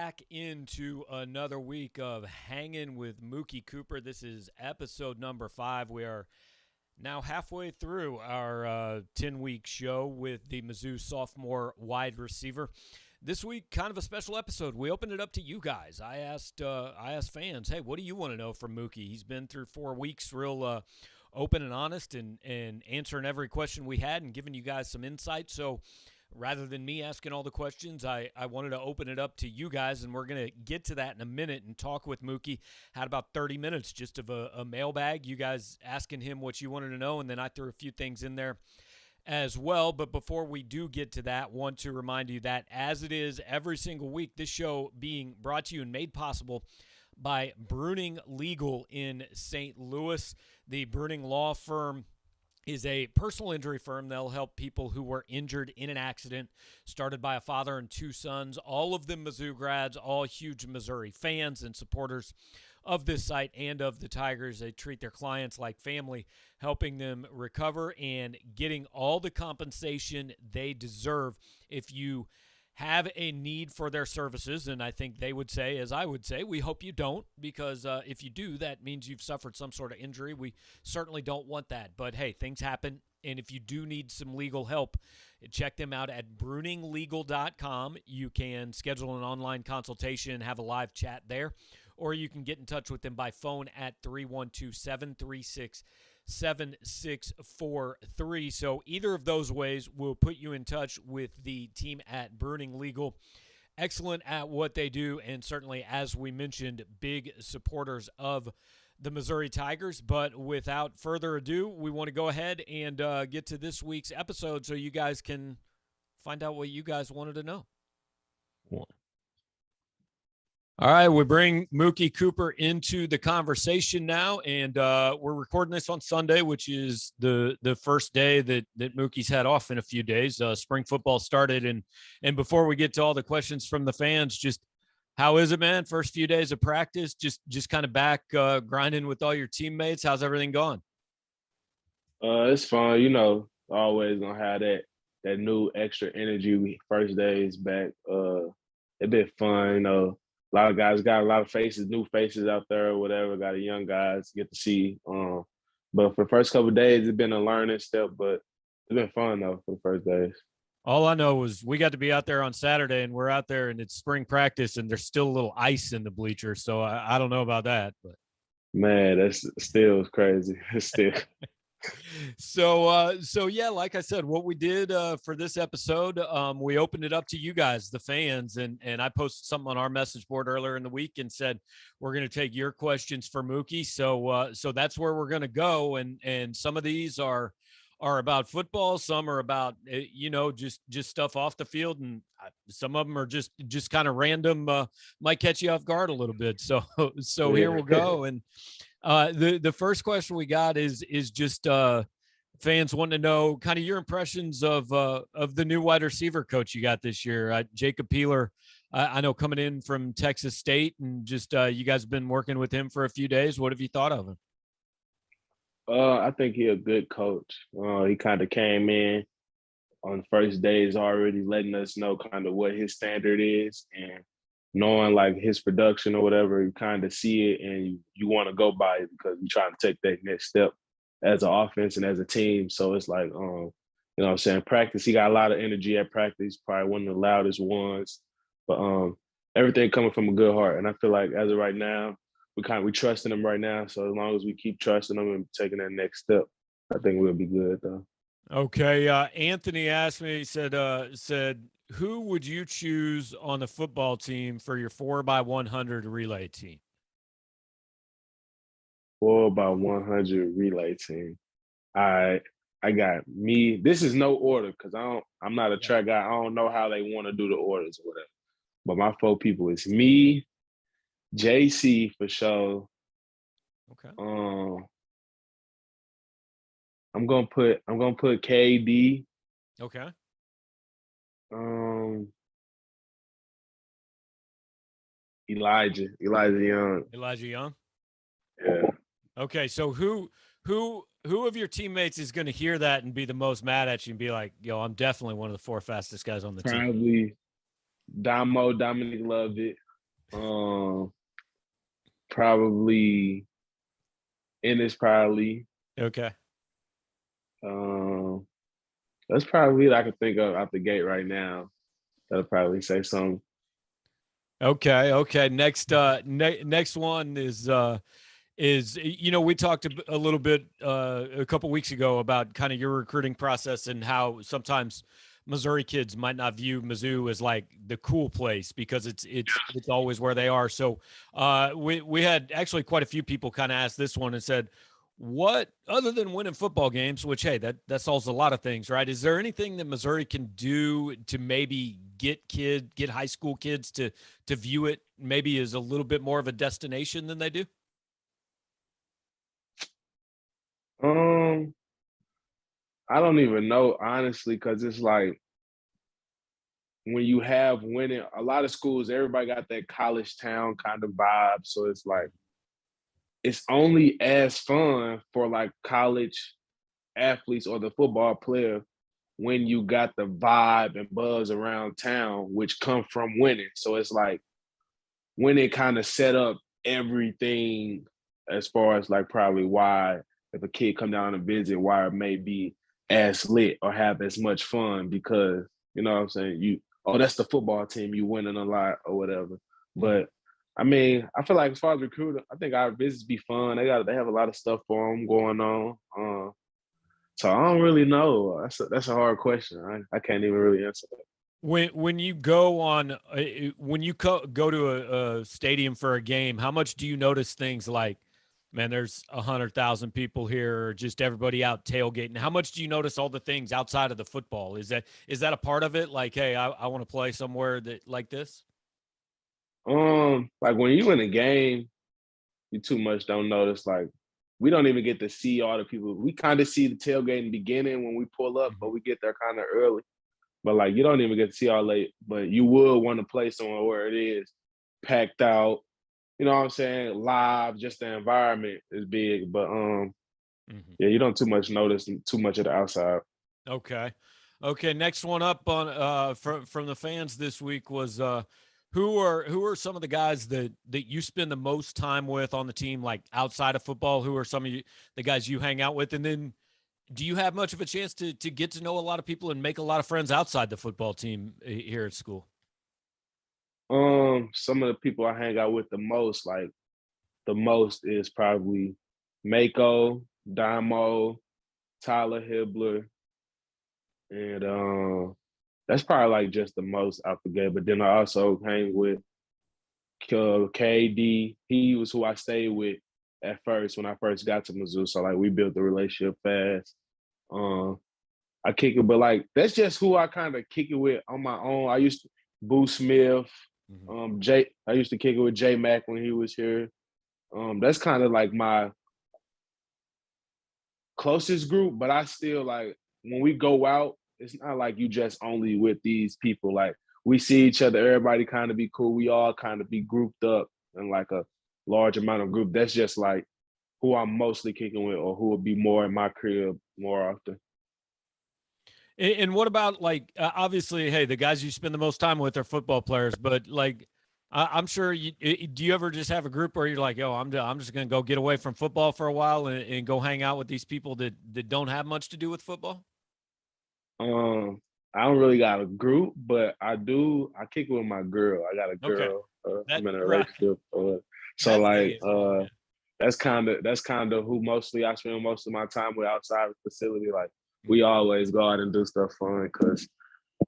back into another week of Hangin with Mookie Cooper. This is episode number 5. We are now halfway through our 10-week show with the Mizzou sophomore wide receiver. This week, kind of a special episode. We opened it up to you guys. I asked fans, hey, what do you want to know from Mookie? He's been through 4 weeks real open and honest and answering every question we had and giving you guys some insight. So rather than me asking all the questions, I wanted to open it up to you guys, and we're going to get to that in a minute and talk with Mookie. Had about 30 minutes just of a mailbag, you guys asking him what you wanted to know, and then I threw a few things in there as well. But before we do get to that, want to remind you that as it is every single week, this show being brought to you and made possible by Bruning Legal in St. Louis. The Bruning Law Firm is a personal injury firm. They'll help people who were injured in an accident started by a father and 2 sons, all of them Mizzou grads, all huge Missouri fans and supporters of this site and of the Tigers. They treat their clients like family, helping them recover and getting all the compensation they deserve. If you have a need for their services, and I think they would say, as I would say, we hope you don't, because if you do, that means you've suffered some sort of injury. We certainly don't want that. But, hey, things happen, and if you do need some legal help, check them out at bruninglegal.com. You can schedule an online consultation and have a live chat there, or you can get in touch with them by phone at 312-736-7643. So either of those ways will put you in touch with the team at Bruning Legal. Excellent at what they do, and certainly, as we mentioned, big supporters of the Missouri Tigers. But without further ado, we want to go ahead and get to this week's episode so you guys can find out what you guys wanted to know. All right, we bring Mookie Cooper into the conversation now, and we're recording this on Sunday, which is the first day that Mookie's had off in a few days. Spring football started, and before we get to all the questions from the fans, just how is it, man? First few days of practice, just kind of back grinding with all your teammates. How's everything going? It's fun, always gonna have that new extra energy first days back. It been fun, a lot of guys got a lot of faces, new faces out there or whatever, got young guys get to see. But for the first couple of days, it's been a learning step, but it's been fun though for the first days. All I know was we got to be out there on Saturday, and we're out there and it's spring practice and there's still a little ice in the bleachers. So I don't know about that, but man, that's still crazy. It's still So yeah, like I said, what we did for this episode, we opened it up to you guys, the fans, and I posted something on our message board earlier in the week and said we're going to take your questions for Mookie. So that's where we're going to go, and some of these are about football, some are about just stuff off the field, and some of them are just kind of random, might catch you off guard a little bit. So yeah. Here we'll go. And the first question we got is just fans wanting to know kind of your impressions of the new wide receiver coach you got this year, Jacob Peeler. I know coming in from Texas State, and just you guys have been working with him for a few days. What have you thought of him? I think he's a good coach. He kind of came in on the first days already letting us know kind of what his standard is, and knowing like his production or whatever, you kind of see it and you want to go by it because you're trying to take that next step as an offense and as a team. So it's like, what I'm saying, practice, he got a lot of energy at practice, probably one of the loudest ones, but everything coming from a good heart. And I feel like as of right now, we trusting him right now. So as long as we keep trusting him and taking that next step, I think we'll be good though. Okay. Anthony asked me, he said, who would you choose on the football team for your 4x100 relay team? 4x100 relay team. I got me. This is no order because I'm not a track guy. I don't know how they want to do the orders or whatever. But my 4 people is me, JC for sure. Okay. I'm gonna put KD. Okay. Elijah Young. Elijah Young. Yeah. Okay, so who of your teammates is going to hear that and be the most mad at you and be like, "Yo, I'm definitely one of the 4 fastest guys on the team"? Probably Dominic Lovett. Um, Probably Ennis, probably. Okay. Um, that's probably what I can think of out the gate right now. That'll probably say something. Okay. Okay. Next, next one is we talked a little bit a couple weeks ago about kind of your recruiting process and how sometimes Missouri kids might not view Mizzou as like the cool place because it's always where they are. So we had actually quite a few people kind of ask this one and said, what other than winning football games, which hey, that solves a lot of things, right? Is there anything that Missouri can do to maybe get high school kids to view it maybe as a little bit more of a destination than they do? Um, I don't even know honestly, because it's like when you have winning, a lot of schools, everybody got that college town kind of vibe. So it's like it's only as fun for like college athletes or the football player when you got the vibe and buzz around town, which come from winning. So it's like when it kind of set up everything as far as like probably why if a kid come down and visit, why it may be as lit or have as much fun because you know what I'm saying that's the football team you winning a lot or whatever. Mhm. But I mean, I feel like as far as recruiting, I think our visits be fun. They have a lot of stuff for them going on. So I don't really know. That's a hard question. I can't even really answer that. When you go on when you go to a stadium for a game, how much do you notice things like, man, there's 100,000 people here, or just everybody out tailgating? How much do you notice all the things outside of the football? Is that a part of it? Like, hey, I want to play somewhere that like this. Like when you in a game, you too much don't notice. Like we don't even get to see all the people. We kind of see the tailgate in the beginning when we pull up, but Mhm. we get there kind of early. But like you don't even get to see all late. But you would want to play somewhere where it is packed out. You know what I'm saying? Live, just the environment is big. But Mhm. yeah, you don't too much notice too much of the outside. Okay. Okay, next one up on from the fans this week was who are some of the guys that you spend the most time with on the team, like outside of football? Who are some of the guys you hang out with? And then do you have much of a chance to get to know a lot of people and make a lot of friends outside the football team here at school? Some of the people I hang out with the most is probably Mako, Damo, Tyler Hibbler, and that's probably like just the most out the gate. But then I also hang with KD. He was who I stayed with at first when I first got to Mizzou. So like we built the relationship fast. Um, I kick it, but like that's just who I kind of kick it with on my own. I used to Boo Smith, Mhm. Jay. I used to kick it with J Mac when he was here. That's kind of like my closest group, but I still like when we go out, it's not like you just only with these people. Like we see each other, everybody kind of be cool. We all kind of be grouped up in like a large amount of group. That's just like who I'm mostly kicking with or who would be more in my crib more often. And what about like obviously, hey, the guys you spend the most time with are football players, but like I'm sure do you ever just have a group where you're like, yo, I'm just gonna go get away from football for a while and go hang out with these people that don't have much to do with football? Um, I don't really got a group, but I kick it with my girl. I got a Okay, girl. that I'm in a right, relationship. So that's like hey, yeah. that's kind of who mostly I spend most of my time with outside the facility. Like we Mhm. always go out and do stuff fun because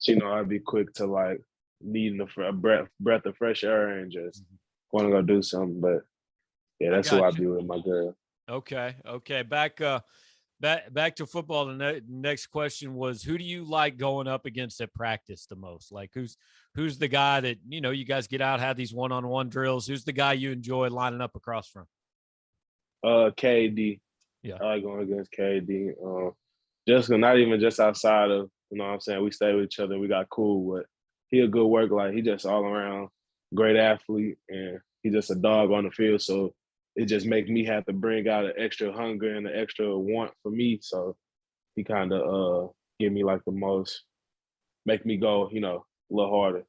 I'd be quick to like needing a breath of fresh air and just Mhm. want to go do something. But yeah, I that's who got I you. be with my girl. Okay, okay. Back to football. The next question was, who do you like going up against at practice the most? Like, who's the guy that you guys get out, have these one-on-one drills? Who's the guy you enjoy lining up across from? KD. Yeah. I like going against KD. Just not even just outside of, you know what I'm saying, we stay with each other, we got cool, but he a good worker. Like he just all around great athlete and he just a dog on the field. So it just make me have to bring out an extra hunger and an extra want for me. So he kind of give me like the most, make me go, a little harder.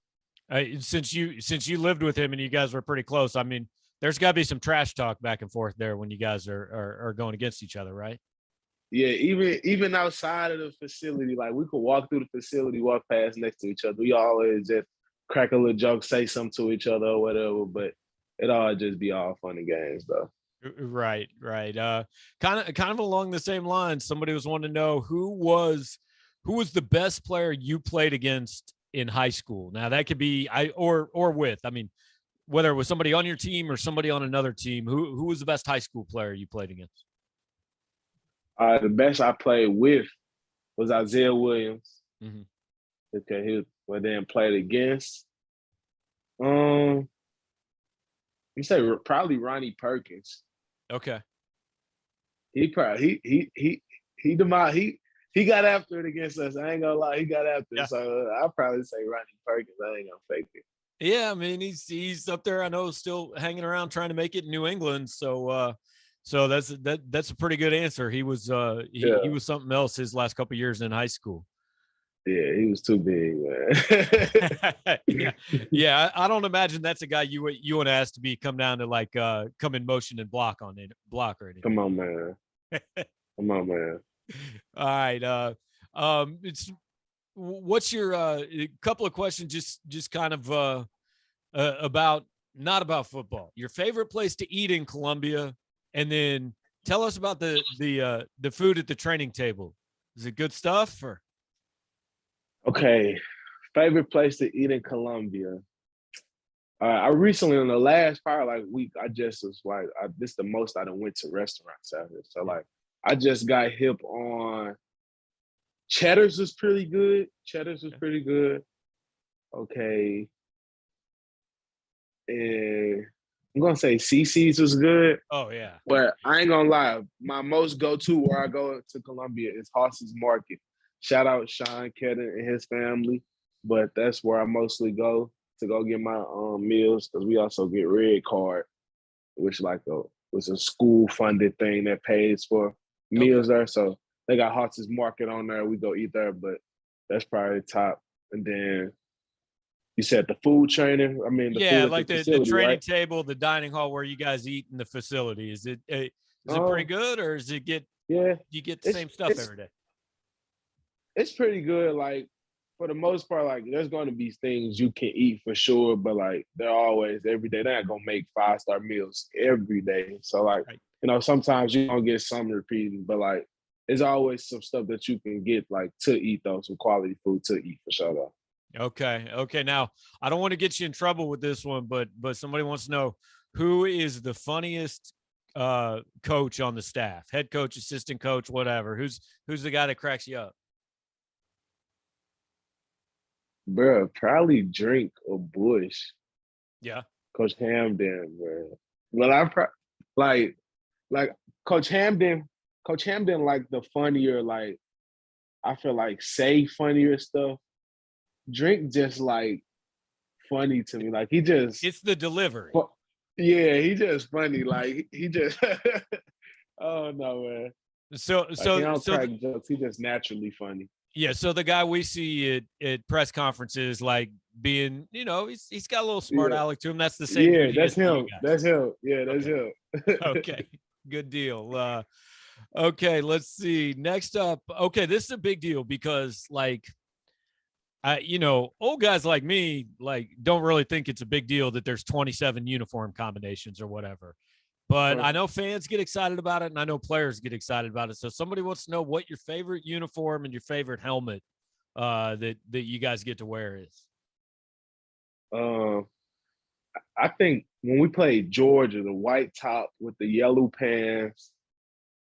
Since you lived with him and you guys were pretty close, I mean, there's got to be some trash talk back and forth there when you guys are going against each other, right? Yeah, even outside of the facility, like we could walk through the facility, walk past next to each other. We always just crack a little joke, say something to each other or whatever. But it all just be all fun and games, though. Right, right. Kind of along the same lines. Somebody was wanting to know who was the best player you played against in high school. Now that could be or with. I mean, whether it was somebody on your team or somebody on another team. Who was the best high school player you played against? The best I played with was Isaiah Williams. Mm-hmm. Okay, he was then played against. You say probably Ronnie Perkins. Okay. He probably he got after it against us. I ain't gonna lie, he got after it. So I'll probably say Ronnie Perkins. I ain't gonna fake it. Yeah, I mean he's up there. I know, still hanging around trying to make it in New England. So that's a pretty good answer. He was he was something else his last couple of years in high school. Yeah, he was too big, man. yeah. I don't imagine that's a guy you would ask to come down to like come in motion and block or anything. Come on, man. Come on, man. All right. It's what's your couple of questions just kind of about not about football. Your favorite place to eat in Columbia, and then tell us about the food at the training table. Is it good stuff or? Okay, favorite place to eat in Columbia. I recently, in the last probably like week, I just was like, this is the most I done went to restaurants out here. So like, I just got hip on Cheddar's was pretty good. Okay, and I'm gonna say CC's was good. Oh yeah. But I ain't gonna lie, my most go-to where I go to Columbia is Hoss's Market. Shout out Sean Kedden and his family. But that's where I mostly go to go get my meals, because we also get Red Card, which was a school funded thing that pays for meals there. So they got Hoss's Market on there. We go eat there, but that's probably top. And then you said the food training. I mean, the food like at the training right? table, the dining hall where you guys eat in the facility. Is it pretty good, or does it get? Yeah, you get the same stuff every day? It's pretty good. Like for the most part, like there's going to be things you can eat for sure, but like they're always every day. They're not gonna make 5-star meals every day. So like sometimes you're gonna get some repeating, but like there's always some stuff that you can get like to eat though, some quality food to eat for sure though. Okay. Now, I don't want to get you in trouble with this one, but somebody wants to know who is the funniest coach on the staff, head coach, assistant coach, whatever. Who's the guy that cracks you up? Bro, probably Drink or Bush. Yeah. Coach Hamden, bro. Well, like Coach Hamden, like the funnier, like I feel like say funnier stuff. Drink just like funny to me. Like it's the delivery. Yeah, he just funny. Like he just oh no, man. So he don't crack jokes. He just naturally funny. Yeah, so the guy we see at press conferences, like being, he's got a little smart aleck to him. That's the same. Yeah, that's him. That's him. Yeah, that's him. Okay, good deal. Okay, let's see. Next up, okay, this is a big deal because, like, old guys like me, like, don't really think it's a big deal that there's 27 uniform combinations or whatever. But I know fans get excited about it, and I know players get excited about it. So somebody wants to know what your favorite uniform and your favorite helmet that you guys get to wear is. I think when we played Georgia, the white top with the yellow pants,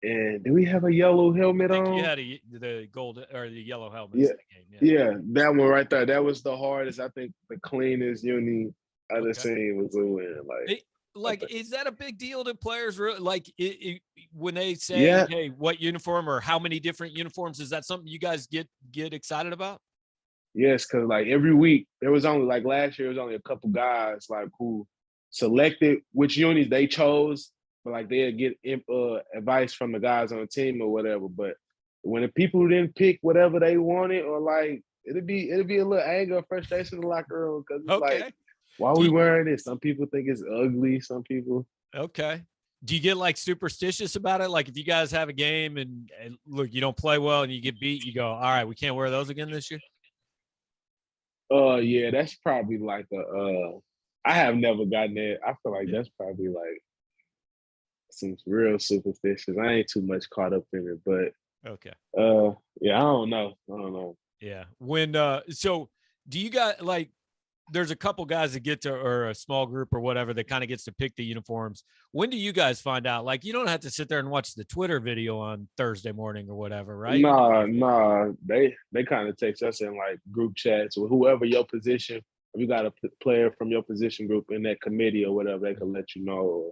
and do we have a yellow helmet on? You had the gold or the yellow helmet. Yeah, that one right there. That was the hardest. I think the cleanest uni I've seen was a win. Is that a big deal to players? Like when they say, "Hey, what uniform or how many different uniforms?" Is that something you guys get excited about? Yes, because like every week there was only like last year, there was only a couple guys like who selected which unis they chose, but like they'd get advice from the guys on the team or whatever. But when the people who didn't pick whatever they wanted, or like it'll be a little anger, frustration in the locker room because it's like, Okay. why are Do we you, wearing this? Some people think it's ugly. Some people. okay. Do you get like superstitious about it? Like if you guys have a game and look, you don't play well and you get beat, you go, all right, we can't wear those again this year. Yeah, that's probably like I have never gotten it. I feel like Yeah. that's probably like some real superstitious. I ain't too much caught up in it, but Okay. yeah, I don't know. I don't know. Yeah. When so do you got like there's a couple guys that get to or a small group or whatever that kind of gets to pick the uniforms. When do you guys find out? Like you don't have to sit there and watch the Twitter video on Thursday morning or whatever, right? You know Nah, usually. nah. They kind of text us in like group chats with whoever your position. If you got a player from your position group in that committee or whatever, they can let you know. Or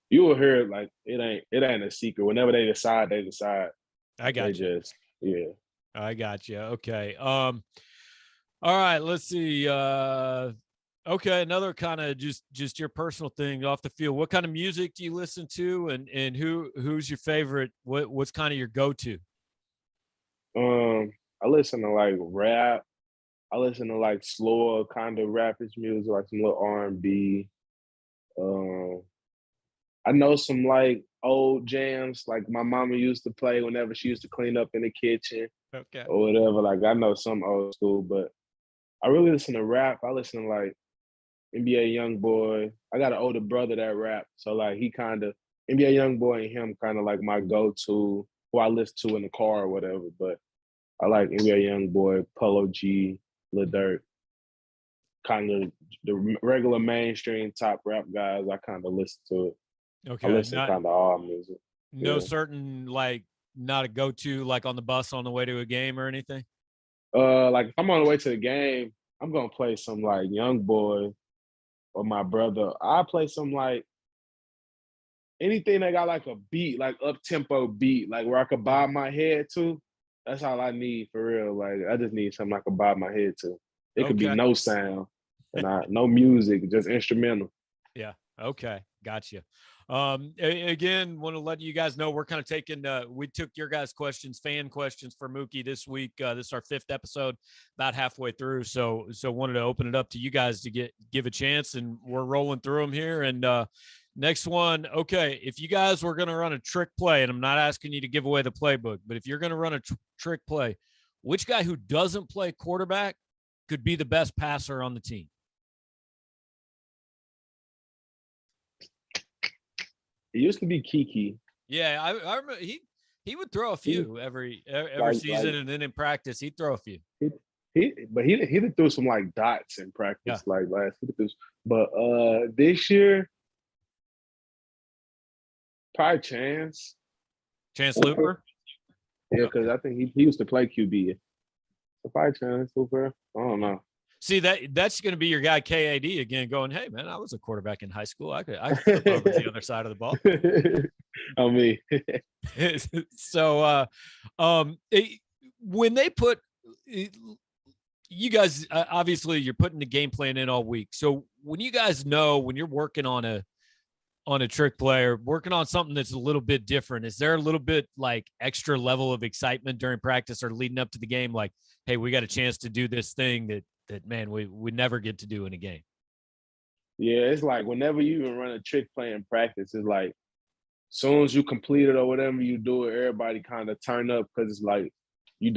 you will hear it like it ain't a secret. Whenever they decide, they decide. I They got you. just yeah. I got you. Okay. All right, let's see. Okay, another kind of just your personal thing off the field. What kind of music do you listen to, and who's your favorite? What's kind of your go to? I listen to like rap. I listen to like slower kind of rapish music, like some little R&B. Um, I know some like old jams, like my mama used to play whenever she used to clean up in the kitchen Okay. or whatever. Like I know some old school, but I really listen to rap. I listen to like NBA YoungBoy. I got an older brother that rap, so like he kind of NBA YoungBoy and him kind of like my go-to who I listen to in the car or whatever. But I like NBA YoungBoy, Polo G, Lil Durk, kind of the regular mainstream top rap guys. I kind of listen to it. I Okay. listen Not kind of all music. no Yeah. certain like not a go to like on the bus on the way to a game or anything. Like if I'm on the way to the game, I'm gonna play some like Young Boy or my brother. I play some like anything that got like a beat, like up tempo beat, like where I could Yeah. bob my head to. That's all I need for real. Like I just need something I could bob my head to. It could be Okay. no sound and no music, just instrumental. Yeah. Okay. Gotcha. Again, want to let you guys know we're kind of taking, we took your guys' questions, fan questions for Mookie this week. This is our 5th episode, about halfway through. So wanted to open it up to you guys to give a chance, and we're rolling through them here. And next one, okay, if you guys were going to run a trick play, and I'm not asking you to give away the playbook, but if you're going to run a trick play, which guy who doesn't play quarterback could be the best passer on the team? It used to be Kiki. Yeah, I remember he would throw a He few every like season, and then in practice he'd throw a few. he but he did threw some like dots in Yeah, practice like last he threw, but this year probably Chance. Chance Hooper. Looper. Yeah, because Okay. I think he used to play QB. So probably Chance Hooper. I don't Yeah. know. See that's going to be your guy KAD again, going, hey man, I was a quarterback in high school. I could flip over to the other side of the ball. I mean, So, when they put you guys, obviously you're putting the game plan in all week. So when you guys know when you're working on a trick play or working on something that's a little bit different, is there a little bit like extra level of excitement during practice or leading up to the game? Like, hey, we got a chance to do this thing that man, we never get to do in a game. yeah, it's like whenever you even run a trick play in practice, it's like soon as you complete it or whatever you do it, everybody kind of turn up because it's like you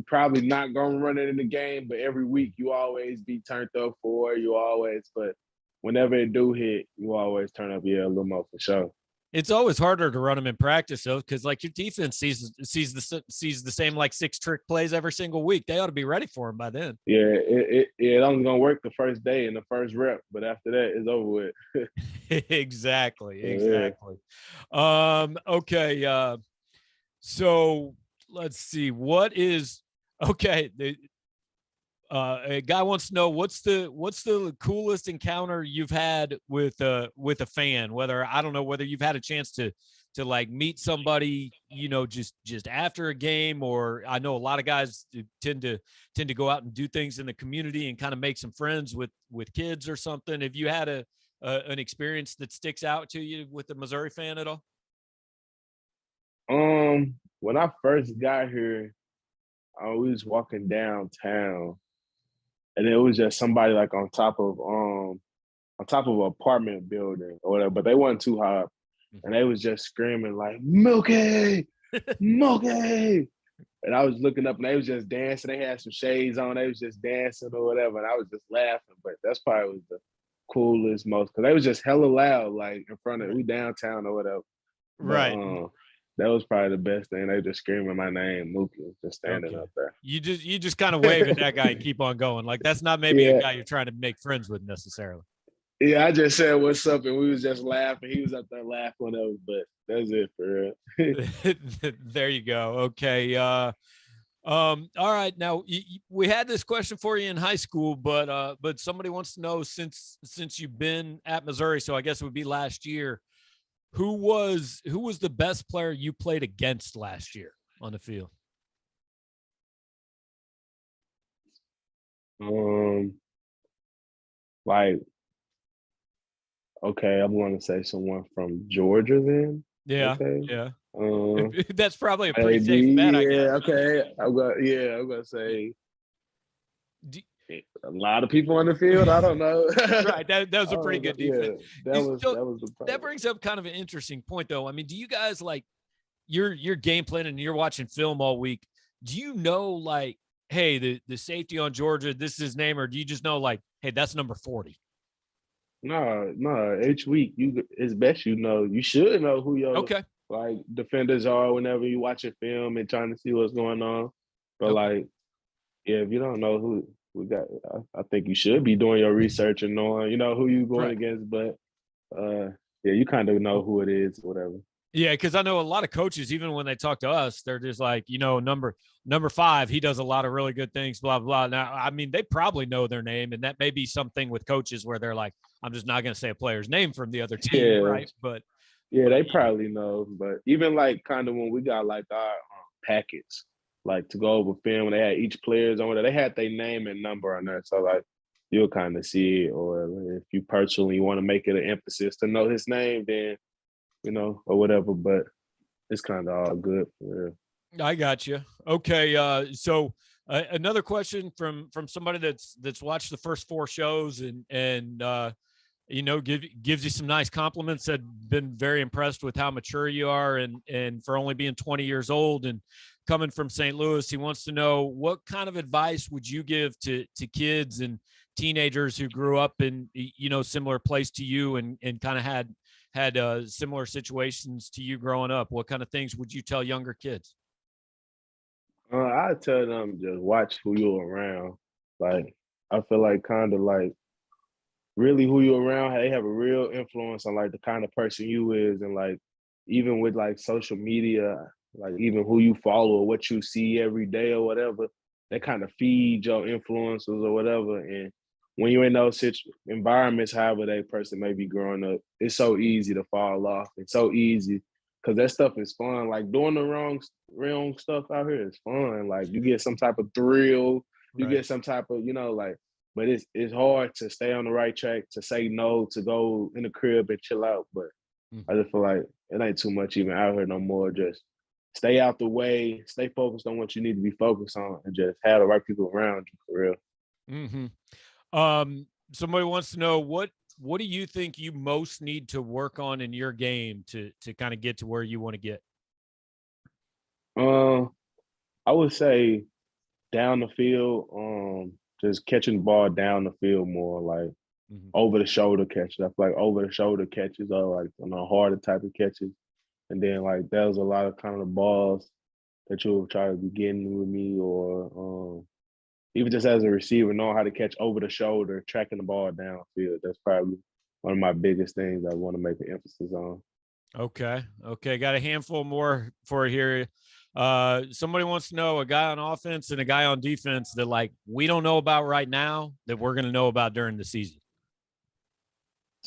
probably not gonna run it in the game, but every week you always be turned up for it. You always, but whenever it do hit, you always turn up, yeah, a little more for sure. It's always harder to run them in practice though, because like your defense sees the same like 6 trick plays every single week. They ought to be ready for them by then. Yeah, it only gonna work the first day and the first rep, but after that, it's over with. Exactly, Yeah. exactly. Okay. So let's see. What is okay? A guy wants to know what's the coolest encounter you've had with a fan. Whether I don't know whether you've had a chance to like meet somebody, just after a game, or I know a lot of guys tend to go out and do things in the community and kind of make some friends with kids or something. Have you had an experience that sticks out to you with the Missouri fan at all? When I first got here, we was walking downtown, and it was just somebody like on top of an apartment building or whatever, but they wasn't too high. And they was just screaming like Mookie, Mookie. And I was looking up and they was just dancing. They had some shades on. They was just dancing or whatever. And I was just laughing. But that's probably was the coolest most because they was just hella loud, like in front of we downtown or whatever. But Right. that was probably the best thing. They just screaming my name, Mookie, just standing Okay. up there. You just kind of wave at that guy and keep on going. Like that's not maybe a Yeah. guy you're trying to make friends with necessarily. Yeah, I just said what's up, and we was just laughing. He was up there laughing, whatever. But that's it for real. There you go. Okay. All right. Now we had this question for you in high school, but somebody wants to know since you've been at Missouri, so I guess it would be last year. Who was the best player you played against last year on the field? Like, okay, I'm going to say someone from Georgia then. Yeah. Okay. Yeah. That's probably a pretty safe AD, bet, I guess. yeah, okay. I'm gonna say a lot of people on the field. I don't know. Right. That was a pretty good defense. Yeah, that was the problem. That brings up kind of an interesting point, though. I mean, do you guys like you're game planning and you're watching film all week? Do you know like, hey, the safety on Georgia, this is his name, or do you just know like, hey, that's number 40? No. Each week, it's best you should know who your like defenders are whenever you watch a film and trying to see what's going on. But like, yeah, if you don't know who we got, I think you should be doing your research and knowing, who you going against. But yeah, you kind of know who it is, whatever. Yeah, because I know a lot of coaches, even when they talk to us, they're just like, number 5, he does a lot of really good things, blah, blah. Now, I mean, they probably know their name, and that may be something with coaches where they're like, I'm just not going to say a player's name from the other team, right? But they probably know. But even like kind of when we got like our packets, like to go over film, they had each player's on there. They had their name and number on there, so like you'll kind of see it. Or if you personally want to make it an emphasis to know his name, then or whatever. But it's kind of all good for real. I got you. Okay. So another question from somebody that's watched the first 4 shows and gives you some nice compliments. Said been very impressed with how mature you are and for only being 20 years old and coming from St. Louis. He wants to know what kind of advice would you give to kids and teenagers who grew up in similar place to you and kind of had similar situations to you growing up. What kind of things would you tell younger kids? I tell them just watch who you're around. Like I feel like kind of like really who you're around, they have a real influence on like the kind of person you is, and like even with like social media, like even who you follow or what you see every day or whatever, they kind of feed your influences or whatever. And when you're in those environments, however that person may be growing up, it's so easy to fall off. It's so easy because that stuff is fun. Like doing the wrong stuff out here is fun. Like you get some type of thrill, you get some type of like. But it's hard to stay on the right track, to say no, to go in the crib and chill out. But I just feel like it ain't too much even out here no more. Just stay out the way, stay focused on what you need to be focused on, and just have the right people around you for real. Somebody wants to know what do you think you most need to work on in your game to kind of get to where you want to get? I would say down the field, just catching the ball down the field more, like over the shoulder catches. I feel like over the shoulder catches are like harder type of catches. And then like there was a lot of kind of the balls that you'll try to be getting with me, or even just as a receiver, knowing how to catch over the shoulder, tracking the ball downfield. That's probably one of my biggest things I want to make an emphasis on. Okay. Got a handful more for here. Somebody wants to know a guy on offense and a guy on defense that like we don't know about right now that we're going to know about during the season.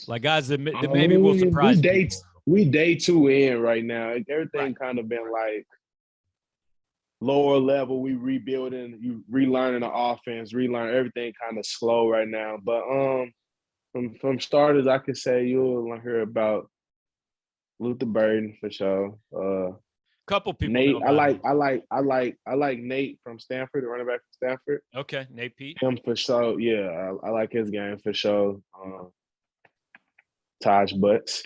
Like guys that maybe will surprise people. We day 2 in right now. Everything kind of been like lower level. We rebuilding, you relearning the offense, relearn everything kind of slow right now. But from starters, I could say you'll hear about Luther Burden for sure. couple people know Nate, about him. I like Nate from Stanford, the running back from Stanford. Okay, Nate Pete. Him for sure. Yeah, I like his game for sure. Taj Butts.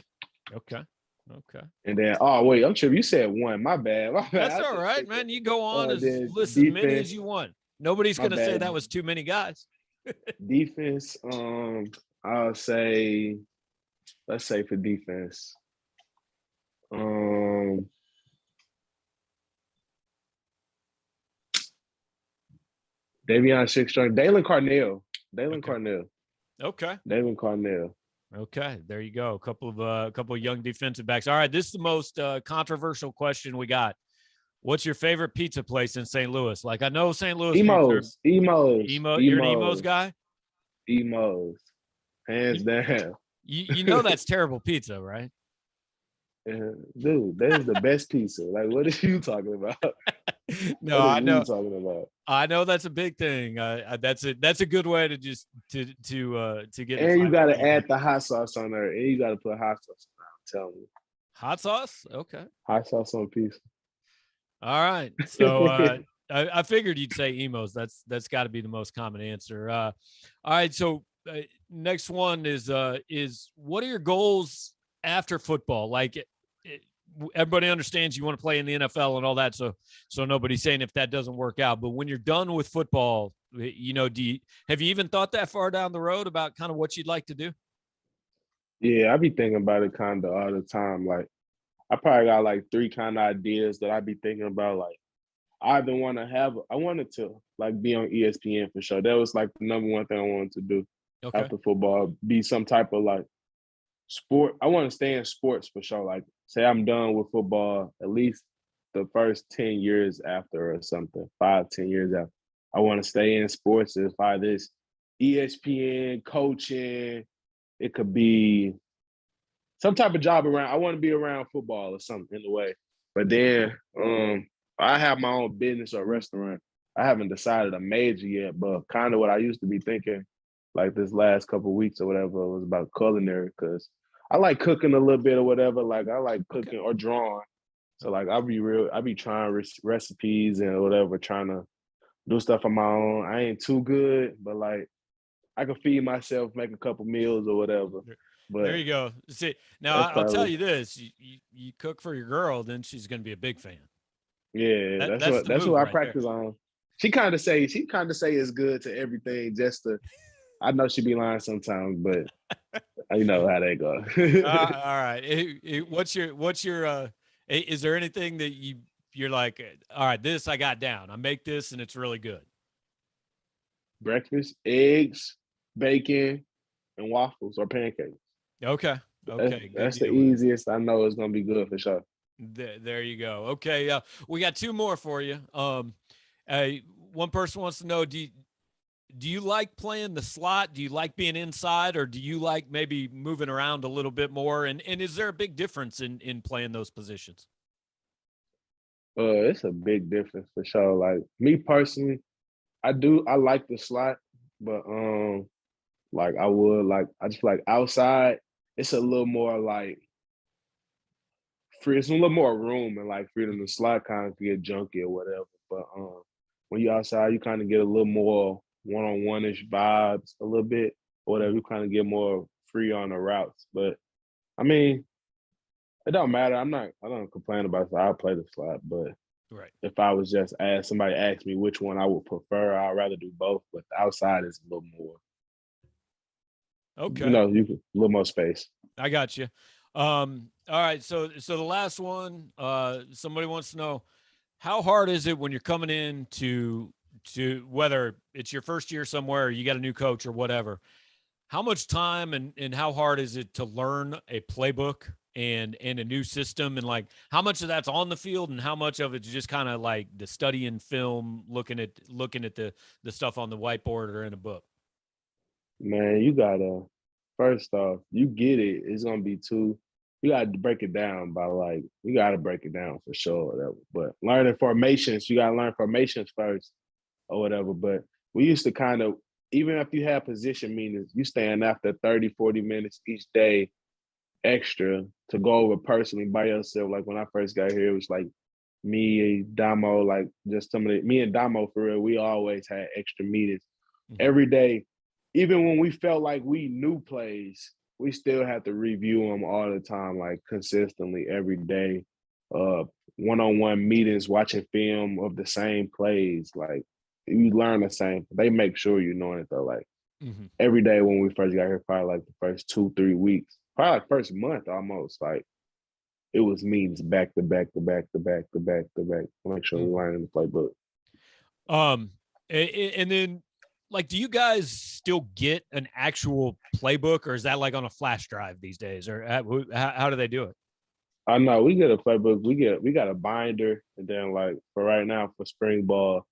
Okay. Okay. And then, oh wait, I'm sure you said one. My bad. My bad. That's I all just right, thinking. man. You go on as Then list as many as defense. you want. Nobody's My gonna say bad. that was too many guys. Defense. I'll say. Let's say for defense. Davion Six-String. Dalen Carnell. Dalen Okay. Carnell. Okay. Dalen Carnell. Okay. There you go. A couple of young defensive backs. All right. This is the most controversial question we got. What's your favorite pizza place in St. Louis? Like I know St. Louis pizza. You're an Emos guy. Emos. Hands You, down. you know that's terrible pizza, right? Dude, that is the best pizza. Like, what are you talking about? No, What are I you know. talking about? I know that's a big thing. That's it. That's a good way to just to get in a And you fight with gotta people. add the hot sauce on there, and you gotta put hot sauce on there. I'm telling you, Hot sauce. Okay. hot sauce on pizza. All right. So I figured you'd say emos. That's got to be the most common answer. All right. So next one is what are your goals after football? Like everybody understands you want to play in the NFL and all that. So nobody's saying if that doesn't work out. But when you're done with football, have you even thought that far down the road about kind of what you'd like to do? Yeah, I be thinking about it kind of all the time. Like, I probably got like three kind of ideas that I be thinking about. Like, I wanted to like be on ESPN for sure. That was like the number one thing I wanted to do Okay. after football. Be some type of like sport. I want to stay in sports for sure. Like, say I'm done with football, at least the first 10 years after or something, 5, 10 years after. I want to stay in sports as far as this ESPN coaching. It could be some type of job around. I want to be around football or something in a way. But then I have my own business or restaurant. I haven't decided a major yet, but kind of what I used to be thinking, like this last couple of weeks or whatever, was about culinary because I like cooking a little bit or whatever. Like I like cooking or drawing. So like I be trying recipes and whatever, trying to do stuff on my own. I ain't too good, but like I can feed myself, make a couple meals or whatever. There But you go. See, now that's I'll tell probably you this: you cook for your girl, then she's going to be a big fan. yeah. That's the That's move what I right there. practice on. She kind of say it's good to everything just to. I know she be lying sometimes, but you know how they go. All right. Is there anything that you're like, all right, this I got down. I make this and it's really good. Breakfast, eggs, bacon, and waffles or pancakes. Okay. That's, Okay. Good that's the deal with it. easiest. I know it's gonna be good for sure. There you go. Okay. We got two more for you. Uh, one person wants to know, do you like playing the slot? Do you like being inside, or do you like maybe moving around a little bit more? And is there a big difference in playing those positions? It's a big difference for sure. Like me personally, I like the slot, but like I just like outside. It's a little more like free. It's a little more room and like freedom. The slot kind of get junky or whatever. But when you outside, you kind of get a little more one-on-one ish vibes a little bit or whatever. You kind of get more free on the routes. But I mean, it don't matter. I don't complain about it. I'll play the slot, but Right. if I was just somebody asked me which one I would prefer, I'd rather do both. But the outside is a little more, Okay. a little more space. I got you. All right. So the last one, somebody wants to know how hard is it when you're coming in to whether it's your first year somewhere or you got a new coach or whatever, how much time and how hard is it to learn a playbook and a new system, and like how much of that's on the field and how much of it's just kind of like the studying film, looking at the stuff on the whiteboard or in a book? Man, you gotta first off, you get it. It's gonna be two. You gotta break it down by like you gotta break it down for sure. Whatever. But learning formations, you gotta learn formations first or whatever. But we used to kind of even if you have position meetings, you stand after 30, 40 minutes each day extra to go over personally by yourself. Like when I first got here, it was like me, Damo, like just me and Damo for real, we always had extra meetings Mm-hmm. every day. Even when we felt like we knew plays, we still had to review them all the time, like consistently every day. Uh, One-on-one meetings, watching film of the same plays. Like you learn the same. They make sure you know it though. Like Mm-hmm. every day when we first got here, probably like the first 2-3 weeks, probably like first month almost. Like it was meetings back to back to back to back to back to back to make sure we Mm-hmm. learn the playbook. And then, like, do you guys still get an actual playbook, or is that like on a flash drive these days, or how do they do it? I know we get a playbook. We got a binder, and then like for right now for spring ball,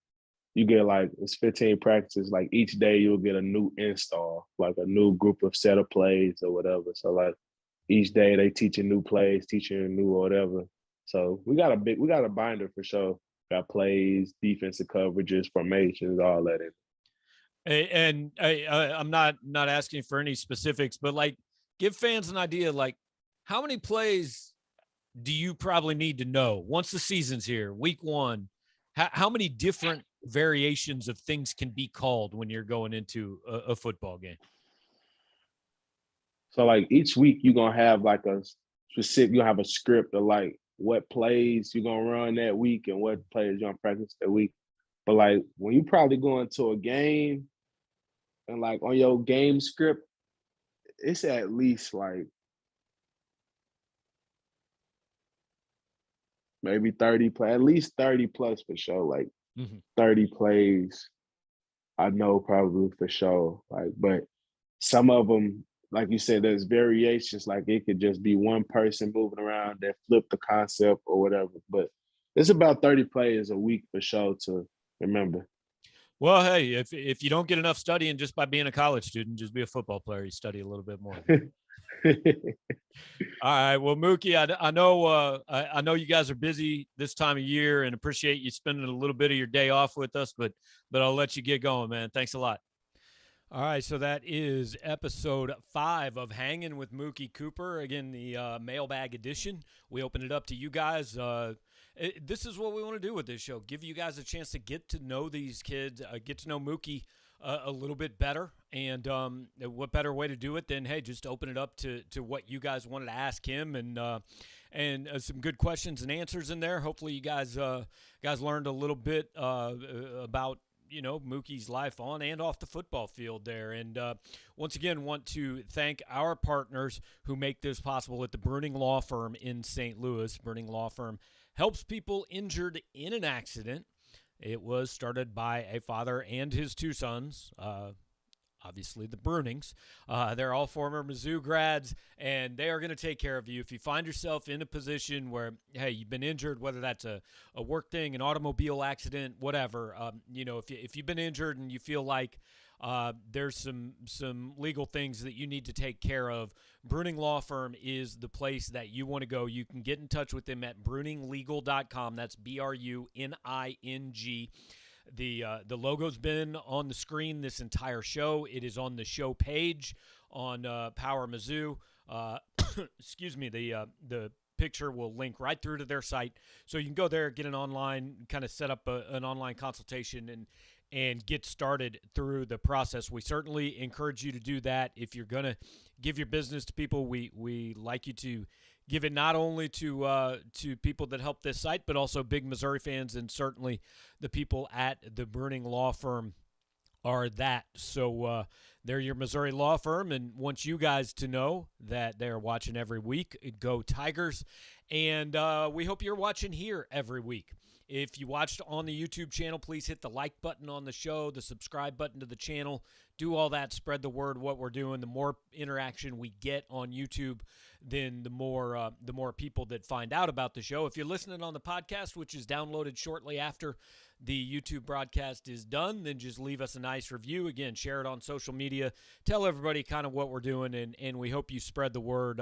you get like it's 15 practices. Like each day you'll get a new install, like a new group of set of plays or whatever. So like each day they teaching new plays, teaching new or whatever. So we got a binder for sure. Got plays, defensive coverages, formations, all that in. And I'm not asking for any specifics, but like give fans an idea, like how many plays do you probably need to know once the season's here, week one? How many different variations of things can be called when you're going into a football game? So like each week you're gonna have like a specific, you have a script of like what plays you're gonna run that week and what plays you're gonna practice that week. But like when you probably go into a game and like on your game script, it's at least like maybe 30 play, at least 30 plus for sure. Like Mm-hmm. 30 plays, I know probably for sure. Like, but some of them, like you said, there's variations. Like it could just be one person moving around that flip the concept or whatever. But it's about 30 plays a week for sure to remember. Well, hey, if you don't get enough studying just by being a college student, just be a football player. You study a little bit more. All right. Well, Mookie, I know you guys are busy this time of year, and appreciate you spending a little bit of your day off with us. But I'll let you get going, man. Thanks a lot. All right, so that is episode 5 of Hangin' with Mookie Cooper. Again, the mailbag edition. We open it up to you guys. This is what we want to do with this show. Give you guys a chance to get to know these kids, get to know Mookie a little bit better. And what better way to do it than, hey, just open it up to what you guys wanted to ask him, and some good questions and answers in there. Hopefully you guys learned a little bit about Mookie's life on and off the football field there. And once again, want to thank our partners who make this possible at the Bruning Law Firm in St. Louis. Bruning Law Firm helps people injured in an accident. It was started by a father and his 2 sons, obviously the Brunings. They're all former Mizzou grads, and they are going to take care of you. If you find yourself in a position where, hey, you've been injured, whether that's a work thing, an automobile accident, whatever, if you've been injured and you feel like there's some legal things that you need to take care of, Bruning Law Firm is the place that you want to go. You can get in touch with them at bruninglegal.com. That's BRUNING. The logo's been on the screen this entire show. It is on the show page on Power Mizzou. Excuse me. The picture will link right through to their site, so you can go there, get an online, kind of set up an online consultation and get started through the process. We certainly encourage you to do that. If you're gonna give your business to people, we like you to give it not only to people that help this site, but also big Missouri fans, and certainly the people at the Bruning Law Firm are that. So they're your Missouri law firm, and want you guys to know that they're watching every week. Go Tigers. And we hope you're watching here every week. If you watched on the YouTube channel, please hit the like button on the show, the subscribe button to the channel. Do all that. Spread the word what we're doing. The more interaction we get on YouTube, then the more people that find out about the show. If you're listening on the podcast, which is downloaded shortly after the YouTube broadcast is done, then just leave us a nice review. Again, share it on social media. Tell everybody kind of what we're doing, and we hope you spread the word.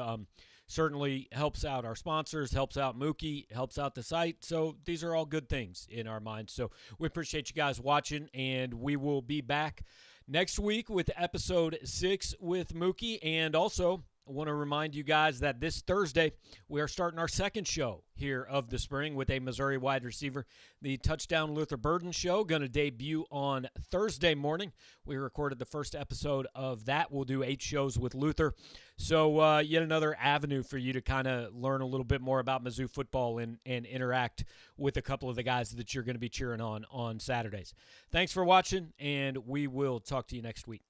Certainly helps out our sponsors, helps out Mookie, helps out the site. So these are all good things in our minds. So we appreciate you guys watching, and we will be back next week with episode 6 with Mookie, and also I want to remind you guys that this Thursday we are starting our second show here of the spring with a Missouri wide receiver. The Touchdown Luther Burden Show going to debut on Thursday morning. We recorded the first episode of that. We'll do 8 shows with Luther. So yet another avenue for you to kind of learn a little bit more about Mizzou football and interact with a couple of the guys that you're going to be cheering on Saturdays. Thanks for watching, and we will talk to you next week.